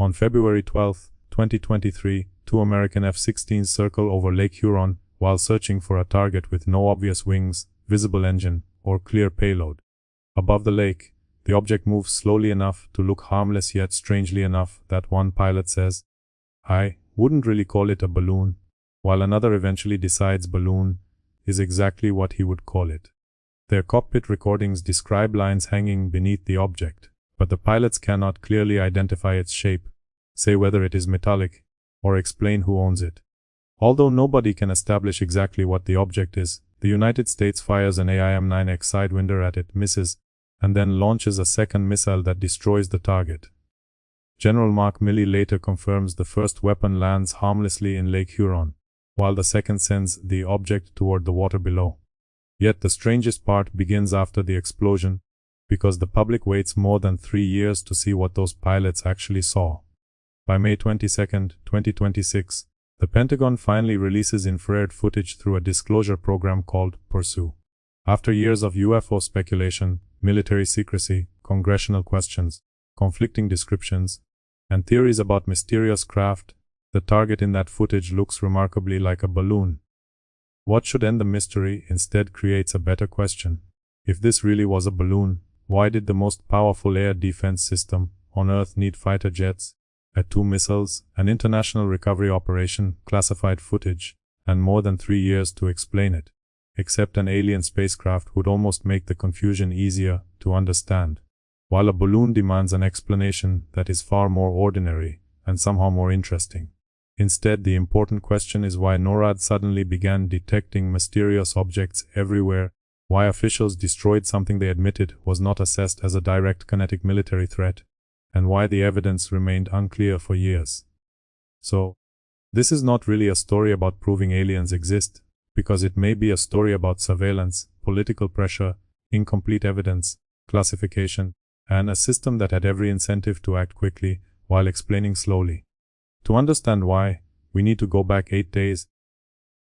On February 12, 2023, two American F-16s circle over Lake Huron while searching for a target with no obvious wings, visible engine, or clear payload. Above the lake, the object moves slowly enough to look harmless, yet strangely enough that one pilot says, "I wouldn't really call it a balloon," while another eventually decides balloon is exactly what he would call it. Their cockpit recordings describe lines hanging beneath the object, but the pilots cannot clearly identify its shape, say whether it is metallic, or explain who owns it. Although nobody can establish exactly what the object is, the United States fires an AIM-9X Sidewinder at it, misses, and then launches a second missile that destroys the target. General Mark Milley later confirms the first weapon lands harmlessly in Lake Huron, while the second sends the object toward the water below. Yet the strangest part begins after the explosion, because the public waits more than 3 years to see what those pilots actually saw. By May 22, 2026, the Pentagon finally releases infrared footage through a disclosure program called Pursue. After years of UFO speculation, military secrecy, congressional questions, conflicting descriptions, and theories about mysterious craft, the target in that footage looks remarkably like a balloon. What should end the mystery instead creates a better question. If this really was a balloon, why did the most powerful air defense system on Earth need fighter jets, two missiles, an international recovery operation, classified footage, and more than 3 years to explain it? Except an alien spacecraft would almost make the confusion easier to understand, while a balloon demands an explanation that is far more ordinary and somehow more interesting. Instead, the important question is why NORAD suddenly began detecting mysterious objects everywhere, why officials destroyed something they admitted was not assessed as a direct kinetic military threat, and why the evidence remained unclear for years. So, this is not really a story about proving aliens exist, because it may be a story about surveillance, political pressure, incomplete evidence, classification, and a system that had every incentive to act quickly while explaining slowly. To understand why, we need to go back 8 days,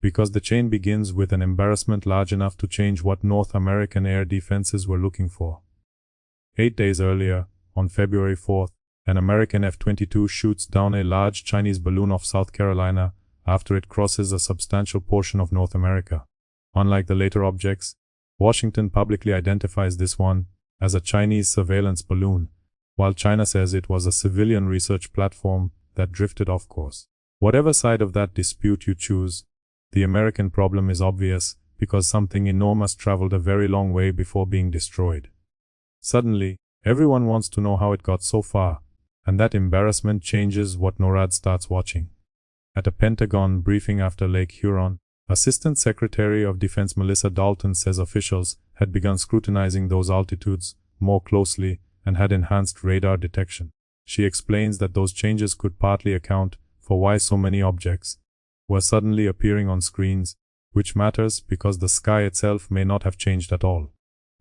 because the chain begins with an embarrassment large enough to change what North American air defenses were looking for. 8 days earlier, on February 4th, an American F-22 shoots down a large Chinese balloon off South Carolina after it crosses a substantial portion of North America. Unlike the later objects, Washington publicly identifies this one as a Chinese surveillance balloon, while China says it was a civilian research platform that drifted off course. Whatever side of that dispute you choose, the American problem is obvious, because something enormous traveled a very long way before being destroyed. Suddenly, everyone wants to know how it got so far, and that embarrassment changes what NORAD starts watching. At a Pentagon briefing after Lake Huron, Assistant Secretary of Defense Melissa Dalton says officials had begun scrutinizing those altitudes more closely and had enhanced radar detection. She explains that those changes could partly account for why so many objects were suddenly appearing on screens, which matters because the sky itself may not have changed at all.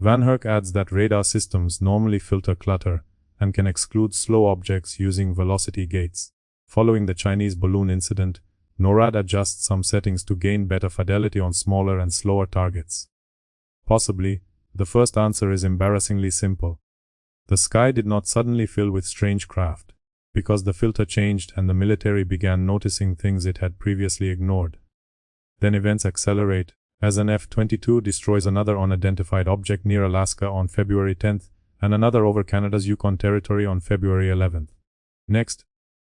Van Herk adds that radar systems normally filter clutter and can exclude slow objects using velocity gates. Following the Chinese balloon incident, NORAD adjusts some settings to gain better fidelity on smaller and slower targets. Possibly, the first answer is embarrassingly simple. The sky did not suddenly fill with strange craft, because the filter changed and the military began noticing things it had previously ignored. Then events accelerate, as an F-22 destroys another unidentified object near Alaska on February 10th, and another over Canada's Yukon territory on February 11th. Next,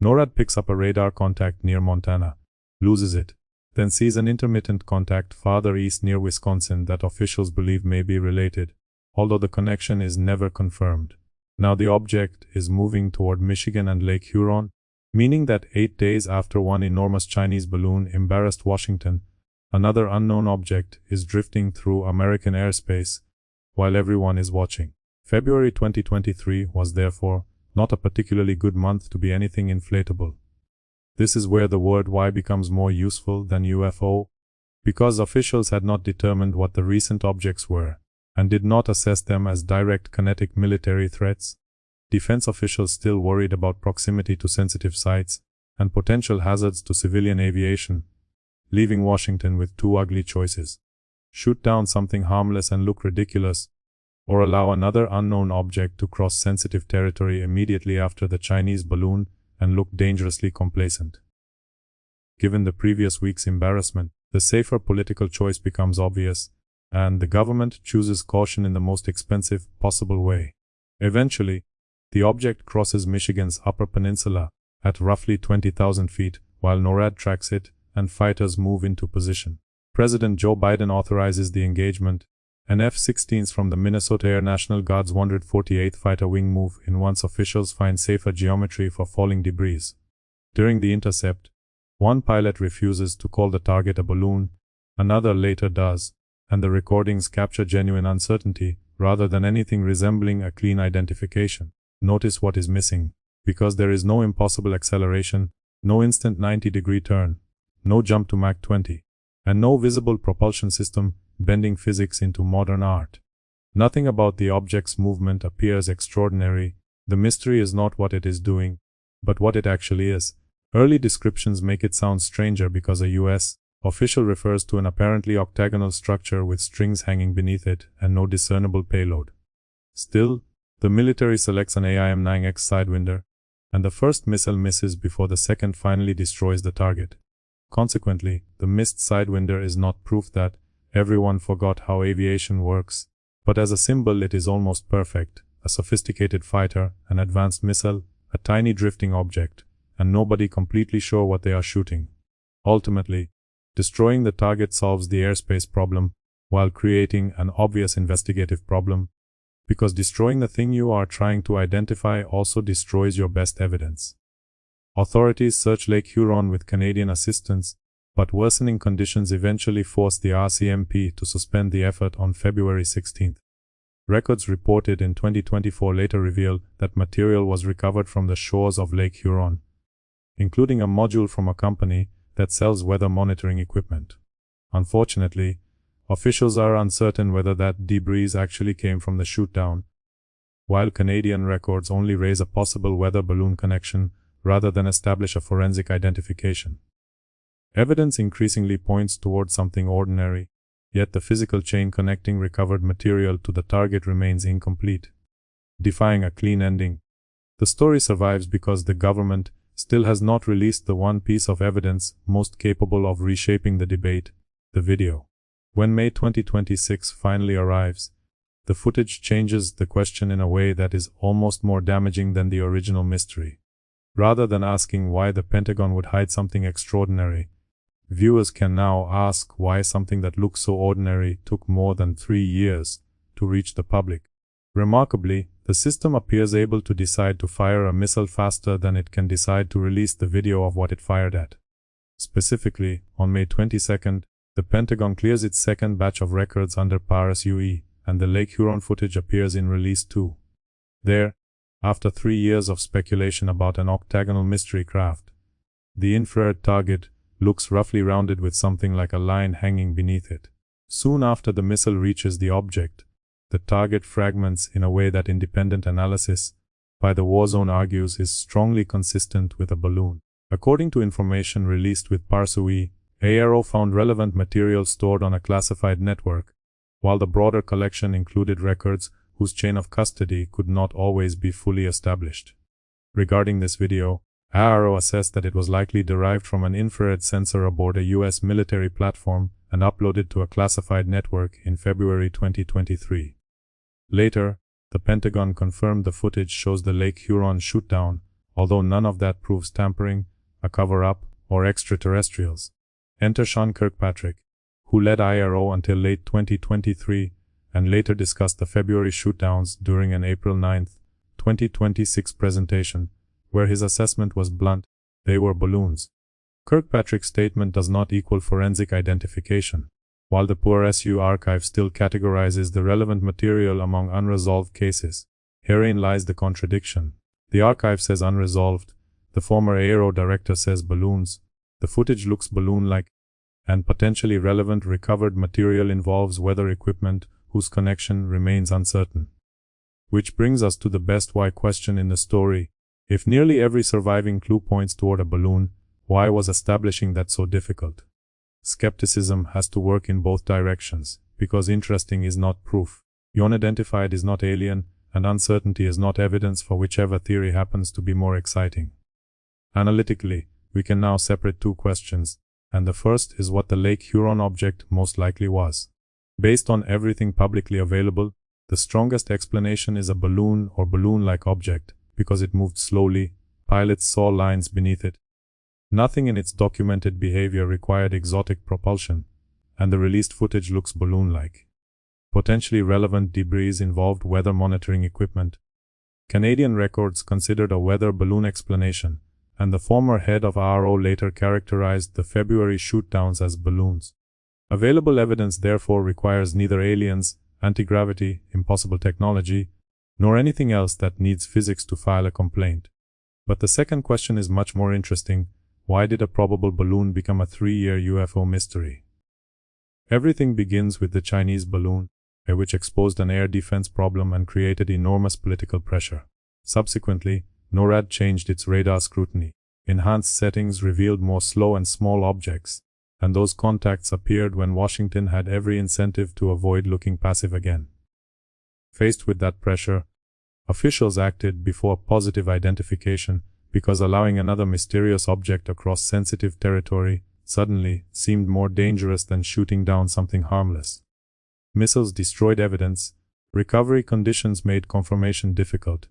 NORAD picks up a radar contact near Montana, loses it, then sees an intermittent contact farther east near Wisconsin that officials believe may be related, although the connection is never confirmed. Now the object is moving toward Michigan and Lake Huron, meaning that 8 days after one enormous Chinese balloon embarrassed Washington, another unknown object is drifting through American airspace while everyone is watching. February 2023 was therefore not a particularly good month to be anything inflatable. This is where the word why becomes more useful than UFO, because officials had not determined what the recent objects were, and did not assess them as direct kinetic military threats. Defense officials still worried about proximity to sensitive sites and potential hazards to civilian aviation, leaving Washington with two ugly choices: shoot down something harmless and look ridiculous, or allow another unknown object to cross sensitive territory immediately after the Chinese balloon and looked dangerously complacent. Given the previous week's embarrassment, the safer political choice becomes obvious, and the government chooses caution in the most expensive possible way. Eventually, the object crosses Michigan's Upper Peninsula at roughly 20,000 feet, while NORAD tracks it and fighters move into position. President Joe Biden authorizes the engagement, and F-16s from the Minnesota Air National Guard's 148th Fighter Wing move in once officials find safer geometry for falling debris. During the intercept, one pilot refuses to call the target a balloon, another later does, and the recordings capture genuine uncertainty rather than anything resembling a clean identification. Notice what is missing, because there is no impossible acceleration, no instant 90-degree turn, no jump to Mach 20, and no visible propulsion system bending physics into modern art. Nothing about the object's movement appears extraordinary. The mystery is not what it is doing, but what it actually is. Early descriptions make it sound stranger because a U.S. official refers to an apparently octagonal structure with strings hanging beneath it and no discernible payload. Still, the military selects an AIM-9X Sidewinder, and the first missile misses before the second finally destroys the target. Consequently, the missed Sidewinder is not proof that everyone forgot how aviation works, but as a symbol it is almost perfect: a sophisticated fighter, an advanced missile, a tiny drifting object, and nobody completely sure what they are shooting. Ultimately, destroying the target solves the airspace problem, while creating an obvious investigative problem, because destroying the thing you are trying to identify also destroys your best evidence. Authorities search Lake Huron with Canadian assistance, but worsening conditions eventually force the RCMP to suspend the effort on February 16. Records reported in 2024 later reveal that material was recovered from the shores of Lake Huron, including a module from a company that sells weather monitoring equipment. Unfortunately, officials are uncertain whether that debris actually came from the Shootdown, while Canadian records only raise a possible weather balloon connection rather than establish a forensic identification. Evidence increasingly points towards something ordinary, yet the physical chain connecting recovered material to the target remains incomplete, defying a clean ending. The story survives because the government still has not released the one piece of evidence most capable of reshaping the debate: the video. When May 2026 finally arrives, the footage changes the question in a way that is almost more damaging than the original mystery. Rather than asking why the Pentagon would hide something extraordinary, viewers can now ask why something that looks so ordinary took more than 3 years to reach the public. Remarkably, the system appears able to decide to fire a missile faster than it can decide to release the video of what it fired at. Specifically, on May 22, the Pentagon clears its second batch of records under PARS-UE, and the Lake Huron footage appears in Release 2. There, after 3 years of speculation about an octagonal mystery craft, the infrared target looks roughly rounded with something like a line hanging beneath it. Soon after the missile reaches the object, the target fragments in a way that independent analysis by the war zone argues is strongly consistent with a balloon. According to information released with PARS-UE, AARO found relevant material stored on a classified network, while the broader collection included records whose chain of custody could not always be fully established. Regarding this video, AARO assessed that it was likely derived from an infrared sensor aboard a U.S. military platform and uploaded to a classified network in February 2023. Later, the Pentagon confirmed the footage shows the Lake Huron shootdown, although none of that proves tampering, a cover-up, or extraterrestrials. Enter Sean Kirkpatrick, who led AARO until late 2023 and later discussed the February shootdowns during an April 9, 2026 presentation, where his assessment was blunt: they were balloons. Kirkpatrick's statement does not equal forensic identification. While the PARS-UE archive still categorizes the relevant material among unresolved cases, herein lies the contradiction. The archive says unresolved, the former AARO director says balloons, the footage looks balloon-like, and potentially relevant recovered material involves weather equipment whose connection remains uncertain. Which brings us to the best why question in the story. If nearly every surviving clue points toward a balloon, why was establishing that so difficult? Skepticism has to work in both directions, because interesting is not proof, unidentified is not alien, and uncertainty is not evidence for whichever theory happens to be more exciting. Analytically, we can now separate two questions, and the first is what the Lake Huron object most likely was. Based on everything publicly available, the strongest explanation is a balloon or balloon-like object, because it moved slowly, pilots saw lines beneath it. Nothing in its documented behavior required exotic propulsion, and the released footage looks balloon-like. Potentially relevant debris involved weather monitoring equipment. Canadian records considered a weather balloon explanation, and the former head of RO later characterized the February shootdowns as balloons. Available evidence therefore requires neither aliens, anti-gravity, impossible technology, nor anything else that needs physics to file a complaint. But the second question is much more interesting. Why did a probable balloon become a 3-year UFO mystery? Everything begins with the Chinese balloon, which exposed an air defense problem and created enormous political pressure. Subsequently, NORAD changed its radar scrutiny. Enhanced settings revealed more slow and small objects, and those contacts appeared when Washington had every incentive to avoid looking passive again. Faced with that pressure, officials acted before positive identification, because allowing another mysterious object across sensitive territory suddenly seemed more dangerous than shooting down something harmless. Missiles destroyed evidence, recovery conditions made confirmation difficult,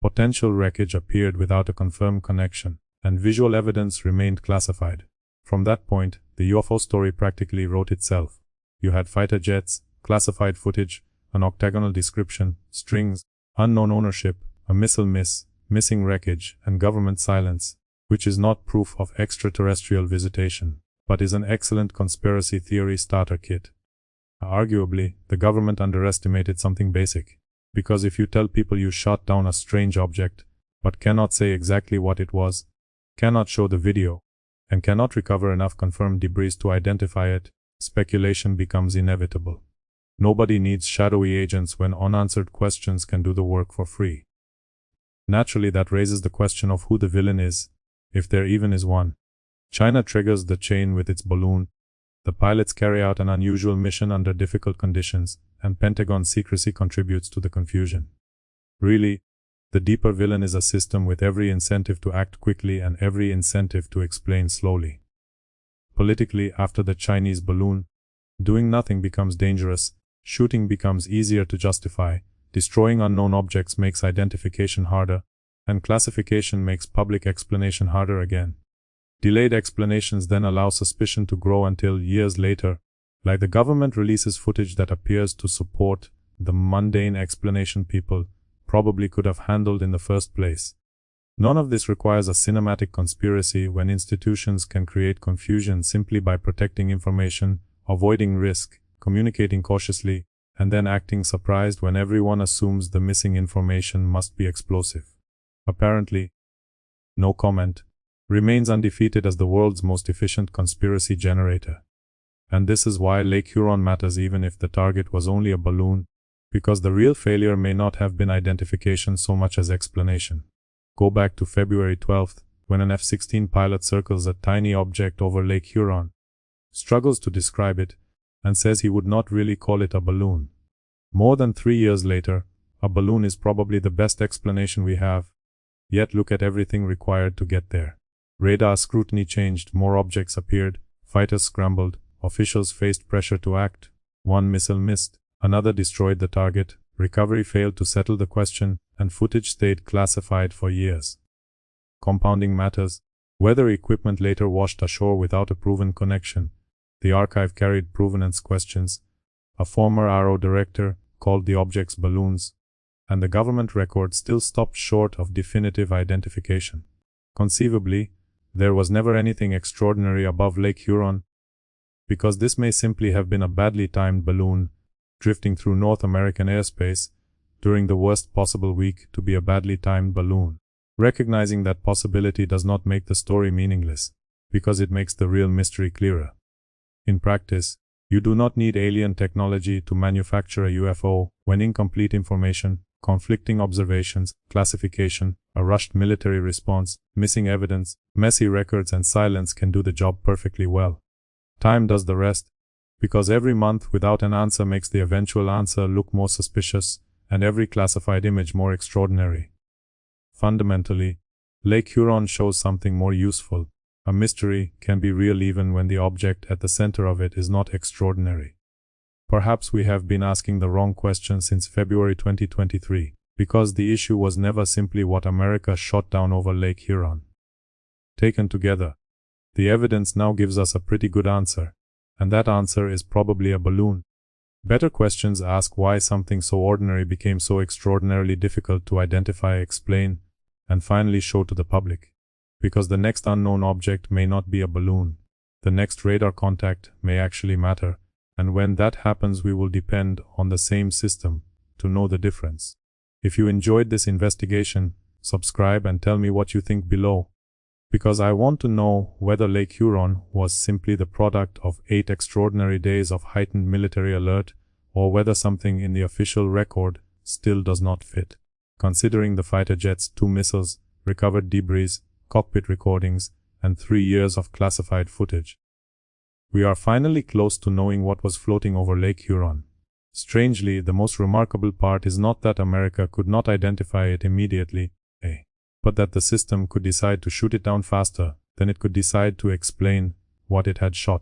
potential wreckage appeared without a confirmed connection, and visual evidence remained classified. From that point, the UFO story practically wrote itself. You had fighter jets, classified footage, an octagonal description, strings, unknown ownership, a missile miss, missing wreckage, and government silence, which is not proof of extraterrestrial visitation, but is an excellent conspiracy theory starter kit. Arguably, the government underestimated something basic, because if you tell people you shot down a strange object, but cannot say exactly what it was, cannot show the video, and cannot recover enough confirmed debris to identify it, speculation becomes inevitable. Nobody needs shadowy agents when unanswered questions can do the work for free. Naturally, that raises the question of who the villain is, if there even is one. China triggers the chain with its balloon. The pilots carry out an unusual mission under difficult conditions, and Pentagon secrecy contributes to the confusion. Really, the deeper villain is a system with every incentive to act quickly and every incentive to explain slowly. Politically, after the Chinese balloon, doing nothing becomes dangerous, shooting becomes easier to justify, destroying unknown objects makes identification harder, and classification makes public explanation harder again. Delayed explanations then allow suspicion to grow until years later, like the government releases footage that appears to support the mundane explanation people probably could have handled in the first place. None of this requires a cinematic conspiracy when institutions can create confusion simply by protecting information, avoiding risk, communicating cautiously, and then acting surprised when everyone assumes the missing information must be explosive. Apparently, no comment remains undefeated as the world's most efficient conspiracy generator. And this is why Lake Huron matters even if the target was only a balloon, because the real failure may not have been identification so much as explanation. Go back to February 12th, when an F-16 pilot circles a tiny object over Lake Huron, struggles to describe it, and says he would not really call it a balloon. More than 3 years later, a balloon is probably the best explanation we have. Yet look at everything required to get there. Radar scrutiny changed, more objects appeared, fighters scrambled, officials faced pressure to act, one missile missed, another destroyed the target, recovery failed to settle the question, and footage stayed classified for years. Compounding matters, weather equipment later washed ashore without a proven connection. The archive carried provenance questions. A former RO director called the objects balloons, and the government record still stopped short of definitive identification. Conceivably, there was never anything extraordinary above Lake Huron, because this may simply have been a badly timed balloon drifting through North American airspace during the worst possible week to be a badly timed balloon. Recognizing that possibility does not make the story meaningless, because it makes the real mystery clearer. In practice, you do not need alien technology to manufacture a UFO when incomplete information, conflicting observations, classification, a rushed military response, missing evidence, messy records and silence can do the job perfectly well. Time does the rest, because every month without an answer makes the eventual answer look more suspicious, and every classified image more extraordinary. Fundamentally, Lake Huron shows something more useful. A mystery can be real even when the object at the center of it is not extraordinary. Perhaps we have been asking the wrong question since February 2023, because the issue was never simply what America shot down over Lake Huron. Taken together, the evidence now gives us a pretty good answer, and that answer is probably a balloon. Better questions ask why something so ordinary became so extraordinarily difficult to identify, explain, and finally show to the public. Because the next unknown object may not be a balloon. The next radar contact may actually matter, and when that happens we will depend on the same system to know the difference. If you enjoyed this investigation, subscribe and tell me what you think below. Because I want to know whether Lake Huron was simply the product of 8 extraordinary days of heightened military alert, or whether something in the official record still does not fit. Considering the fighter jet's 2 missiles, recovered debris, cockpit recordings, and 3 years of classified footage. We are finally close to knowing what was floating over Lake Huron. Strangely, the most remarkable part is not that America could not identify it immediately, but that the system could decide to shoot it down faster than it could decide to explain what it had shot.